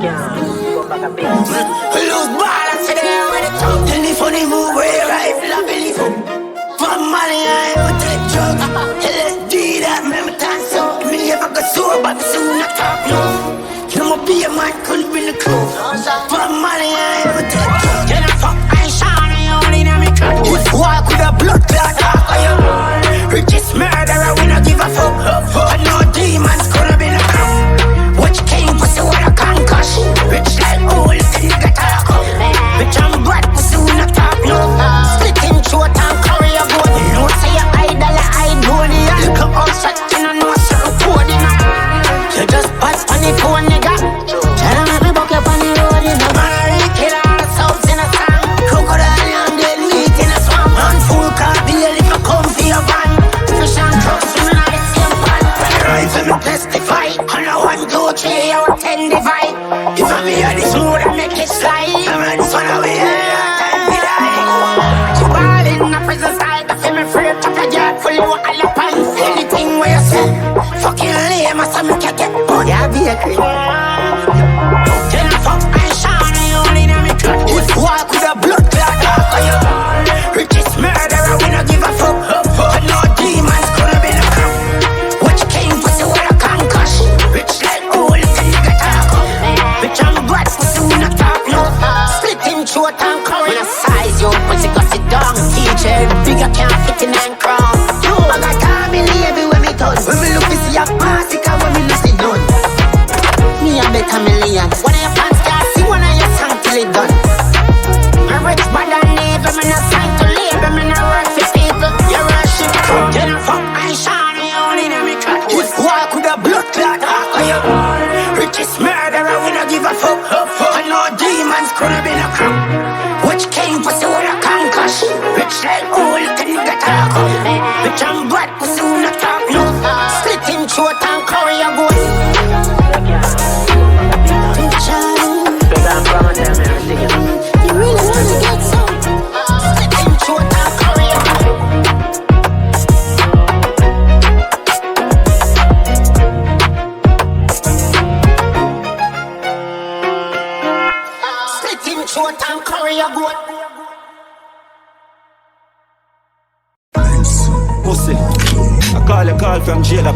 Look balance today with it up. Tell the funny move where you right, love it. For money I would take drugs. LSD that make me dance so. Me ever go sober, but soon I talk no. You know be a man, couldn't be the crew. For money I would take drugs. Can I fuck, I ain't shiny, only in me cut. If walk with a blood clot, talk on you. Richest murderer, we not give a fuck. I know demons could've been a crew. Which king pussy what a concuss. Rich like old, the nigga talk up. Bitch I'm bad, pussy we not talk no. Split him throat and carry a boat. You know say your idol a idol. Little outside, you know no certain coding. You just pass on the phone, nigga. Tell him every buck up on the road, you know. Man, kill all the subs in a song. Crocodile and dead meat in a swamp. Man, full car bill if you come for your van. Fish and trucks, swimming on the same pan. When you rifle me testify. And I want to three out 10 divide. If I'm here this mood I make it slide. I'm on this one away, time to die. You ball in a prison style. I feel me free, top your yard full of all your pants. Anything where you say fucking lame, I saw me can't get on. Yeah, be a creep. Then I fuck and shine, you only know me cut. If walk with a blood clot, talk on you. Richest murderer, we not give a fuck. I know demons could've been a crew. Which king pussy what a concuss. Rich like old, the nigga talk up. Bitch I'm bad, pussy we not talk no. Split him throat and curry. When I size you, pussy go sit down. Teacher, bigger can't fit in and crown. You I got Tommy Lee everywhere me turn. When me look to see a Masicka, when me listen done. Me a bet a million. One of your fans can't see one of your songs till it done. Me rich bad and evil, me not sign to label, me not work for people. You worship crew. You know fuck and shine, you only know me cut. If walk with a blood clot, talk on you. Richest murderer, we not give a fuck. I know demons could've been a crew. Which king pussy with a concuss. Rich like old, the nigga talk up. Bitch I'm bad, pussy we not talk no. Split him throat and curry a goat. You really wanna get some? Split him throat and curry a goat. Split him throat and curry a goat. Pussy, I call a call from jail up.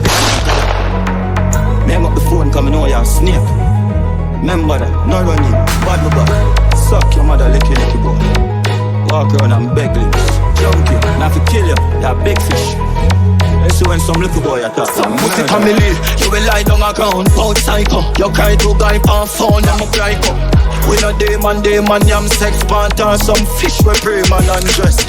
Me hang up the phone cause me know you're a snake. Remember that, no running, bad me back. Suck your mother, lick your boy. Walk around and beg lips. Junkie, now if you kill you, you're a big fish. You see when some little boy attack some pussy family, you will lie down a ground, out psycho. You cry to guy on phone, I'm a cry up. We no demon, yam sex partner. Some fish we pray man undress.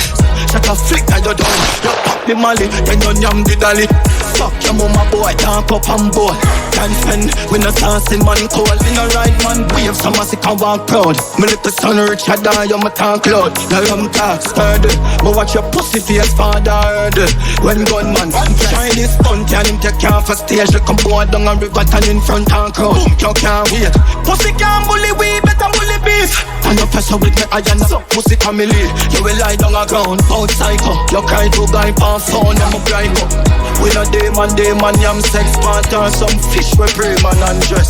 Shut a flick at your down. You pop the molly, then you yam the dolly. Fuck your mama boy, talk up and boy. Can't spend, we no dancing man cold. In a right man, wave some Masicka walk proud. Me little son Richard, you my talk loud. Now I'm talk sturdy, but watch your pussy face father heard. When gunman try this stunt and him take off a stage. You come board down a river and in front and crowd. You can't wait, pussy can't bully we, better bully beef. And you press up with me iron up, pussy family. You will lie down a ground, out psycho. You cry to guy on phone, I'm a cry up. We no demon, yam sex partner. Some fish we pray man undress.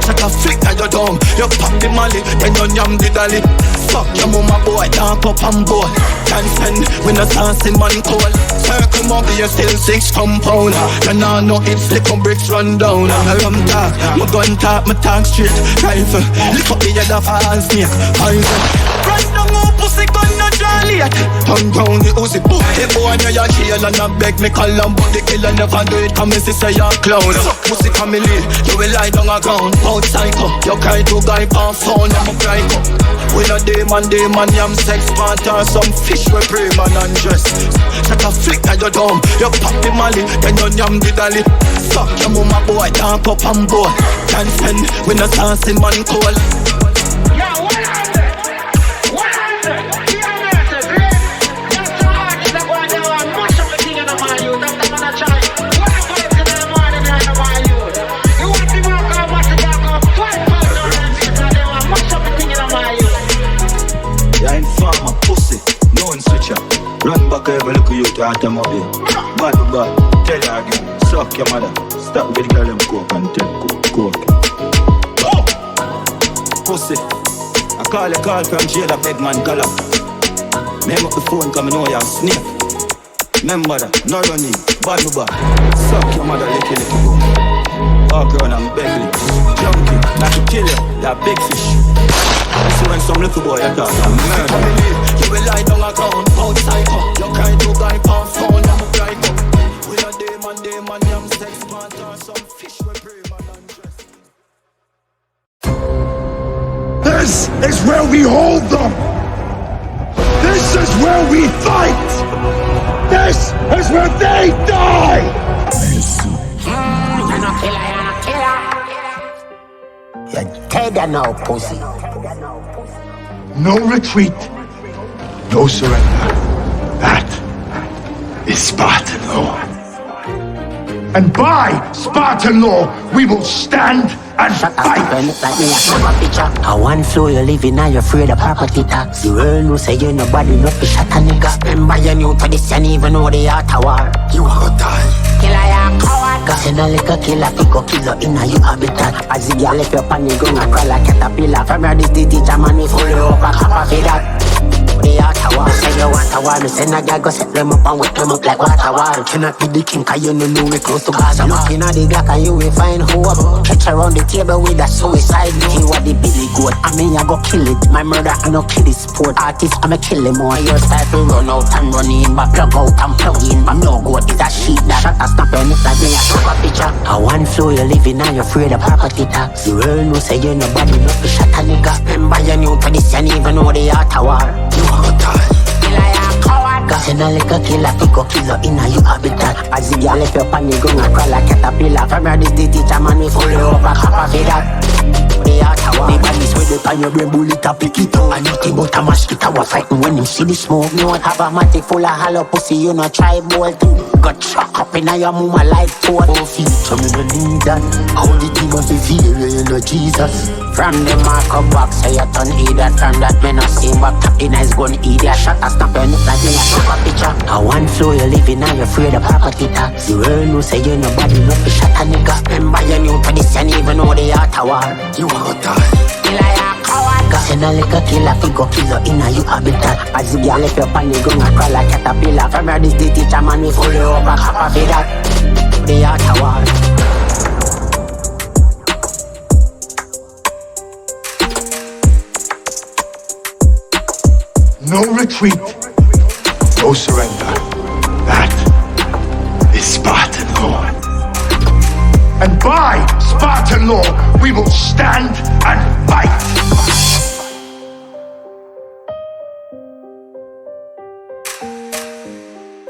Shut a flick at your dome, you pop the molly, then you yam the dolly. Fuck your mama boy, talk up and boy. Can't spend, we no dancing man cold. Circle mob, you still 6 compound. You know no it's little bricks run down. I rum talk, my gun talk, my talk straight. Rifle, lift up the other fans snake. Poison, right now my pussy gun no draw late. Turn round the Uzi, book the boy now you jail and I beg me call him, but the killer never do it. Come and say you're clown. Suck pussy family, you will lie down a ground, out psycho. You cry to guy on phone, I'm a cry up. We no demon, yam sex partner. Some fish we pray man undress. Shut a flick at your dome, you pop the molly, then you yam the dolly. Fuck your mama boy, talk up and boy. Can't spend, we no dancing man cold. Run back every look you to automobile. Bad, tell her again. Suck your mother. Stop with the girl them coke and tell coke. pussy. I call from jail, a beg man color. Name up the phone, come know you're snake. Remember that, no running, bad no bad. Suck your mother, licky go. Walk around and beg it. Junkie, not to kill you, you're a big fish. You see when some little boy you talk, I'm murder. You will lie down a ground, outside up. You can't do guy pound phone, I'm a guy up. We are demon, yam sex, panther, some fish we pray, man, and dress. This is where we hold them. This is where we fight. This is where they die. You're not killer. You're dead now, pussy. No retreat, no surrender. That is Spartan law. And by Spartan law, we will stand and fight. Like me, I picture. I want flow, you living now, you're afraid of property tax. The world knows say you nobody, no fish at a nigga. Remember you new to this, you even know the art of war. You are die. Killer, you're a coward. Cause you know like a killer, pick up killer in a you habitat. As you left your pan, you gonna crawl like a caterpillar. From your this teacher, man, we fully up a copper for that. The art of war, say you want a war. Me send a guy, go set them up and wet them up like water war. Cannot be the king, cause you know we close to Gaza. Looking at the Glock and you will find who up. Catch around the table with a suicide note. He was the Billy Goat, I mean I go kill it. My murder, I no kill it sport. Artist, I'ma kill him more. Your style to run out and run in. But plug out and plug in. But no goat is a sheep that shot a snap on it like me a snap a picture. I want flow, you living now, you're afraid of property tax. The world knows say you nobody, no fish at a nigga. Remember you new to this, you even know the art of war. You are die. Killer, you're a coward. Cause you know like a killer, pick up killer in a you habitat. As you left your pan, you gonna crawl like a caterpillar. From your this teacher, man, we fully up a copper for that. The art of war. The bodies with it on your brain, bullet a pick it up. And nothing but a mosquito was fighting when him see the smoke. No one have a matic full of hollow pussy, you know try bolt. Got chuck up in your mama like four. 4 feet, so me no need that. Only demons we feel, you know Jesus. From the mark of box, say you turn idiot. From that me no see back, tap the nice gun idiot. Shot a snap on it like me a snap a picture. I want flow, you living now, you're afraid of property tax. The world knows say you nobody, no fish at a nigga. Remember you new to this, you even know the art of war. You are die. Killer, you're a coward. Cause you know like a killer, figure killer in a you habitat. As you left your pan, you gonna crawl like a caterpillar. From your this teacher, man, we fully up a copper for that. The art of war. No retreat, no surrender. That is Spartan law. And by Spartan law, we will stand and fight.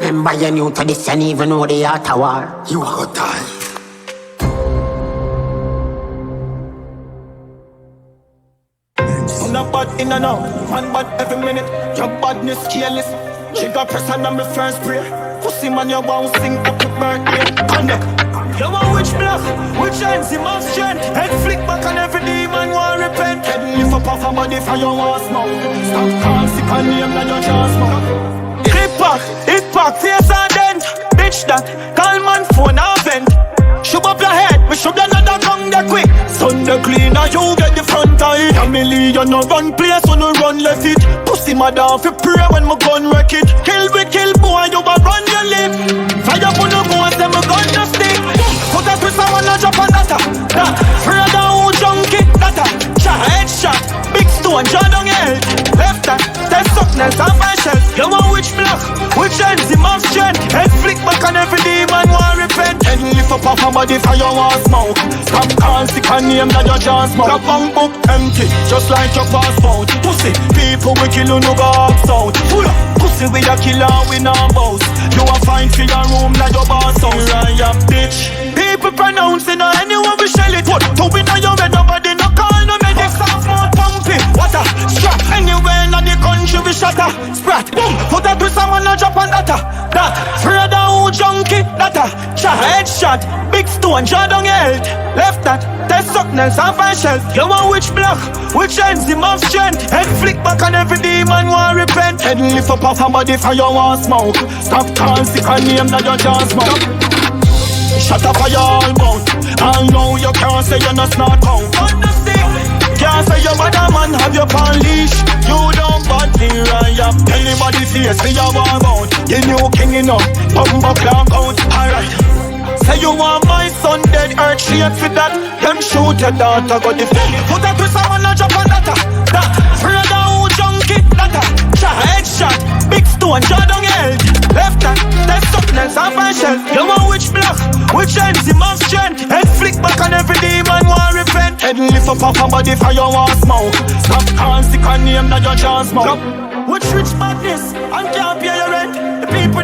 Remember you new to this, you even know the art of war. You are gonna die. I'm not bad in and out, man bad every minute. Your badness careless. Jigger press and I'm the first prayer. Pussy man, you won't sing happy birthday. Connect. You want which block, which enzyme of strength. Head flick back and every demon want repent. Head lift up off a body for your want smoke. Stop calm, sick and name that you just smoke. Hit pack, face and dent. Bitch that, call man phone and vent. Shove up your head, we shove another gun there quick. Sunday cleaner, you get the front eye. Tommy Lee, you no run place, so no run left it. Pussy mother, fi pray when my gun wreck it. Kill boy, you a run your lip. Fire for no bones, then my gun just stick. Put a twist, I wanna drop on that. That, Freda who junkie, that. Shot, headshot, big stone, draw down your head. Left that, test up, Nelson and my shelf. You want which block, which enzyme of strength. Head flick back and every demon want repent. Head lift up off a body for your want smoke. Stop calm, sick and name that you just smoke. That bank book empty, just like your passport. Pussy, people we kill you no go out. Full up, pussy with a killer we no boast. You a find for your room like your boss house. Right, bitch. People pronouncing on anyone we shell it. Put to win on your head, nobody no call no medic. Soft mouth pumping, water, strap. Anywhere in the country we shatter. Sprat, boom, put a twist and wanna drop on that. That, Freda who junkie, that. Shot, headshot, big stone, draw down your head. Left that, test up, Nelson and my shelf. You want which block, which enzyme of strength. Head flick back and every demon want repent. Head lift up off a body for your want smoke. Stop calm, sick and name that you just smoke. Shut up for your mouth. I know you can't say you're not smart out. Can't say your mother no bumbo clock out. Alright. Say you want my son dead, earth shake for that. Them shoot your daughter, go defend it. Put a twist on a drop on that. That brother who junkie, that shot, headshot, big stone, jaw down your head. Left hand, test something else off my shelf. You want which block, which MC must strength. Head flick back on every demon want repent. Head lift up off a body for your want smoke. Stop can't stick a name that your chance smoke. Which rich madness, and can't pay your rent. The people